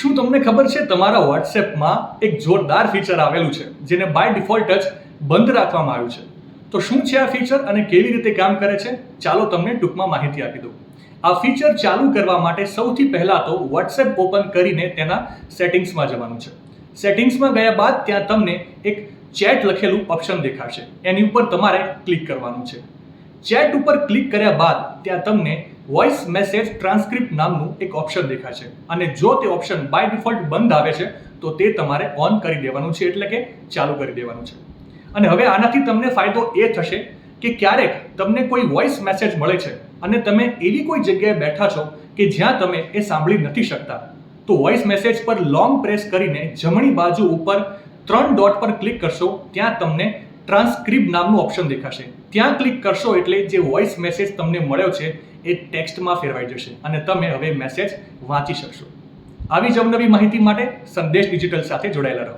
શું તમને ખબર છે તમારા વોટ્સએપમાં એક જોરદાર ફીચર આવેલું છે જેને બાય ડિફોલ્ટ જ બંધ રાખવામાં આવ્યું છે? તો શું છે આ ફીચર અને કેવી રીતે કામ કરે છે? ચાલો તમને ટૂંકમાં માહિતી આપી દઉં. આ ફીચર ચાલુ કરવા માટે સૌથી પહેલા તો વોટ્સએપ ઓપન કરીને તેના સેટિંગ્સમાં જવાનું છે. સેટિંગ્સમાં ગયા બાદ ત્યાં તમને એક ચેટ લખેલું ઓપ્શન દેખાશે. એની ઉપર તમારે ક્લિક કરવાનું છે. ચેટ ઉપર ક્લિક કર્યા બાદ ત્યાં તમને વોઇસ મેસેજ ટ્રાન્સક્રિપ્ટ નામનું એક ઓપ્શન દેખાશે અને જો તે ઓપ્શન બાય ડિફોલ્ટ બંધ આવે છે તો તે તમારે ઓન કરી દેવાનું છે, એટલે કે ચાલુ કરી દેવાનું છે. અને હવે આનાથી તમને ફાયદો એ થશે કે ક્યારેક તમને કોઈ વોઇસ મેસેજ મળે છે અને તમે એવી કોઈ જગ્યાએ બેઠા છો કે જ્યાં તમે એ સાંભળી નથી શકતા, તો વોઇસ મેસેજ પર લોંગ પ્રેસ કરીને જમણી બાજુ ઉપર 3 ડોટ પર ક્લિક કરશો, ત્યાં તમને ટ્રાન્સક્રિપ્ટ નામનું ઓપ્શન દેખાશે. ત્યાં ક્લિક કરશો એટલે જે વોઇસ મેસેજ તમને મળ્યો છે એ ટેક્સ્ટમાં ફેરવાઈ જશે અને તમે હવે મેસેજ વાંચી શકશો. આવી જ અવનવી માહિતી માટે સંદેશ ડિજિટલ સાથે જોડાયેલા રહો.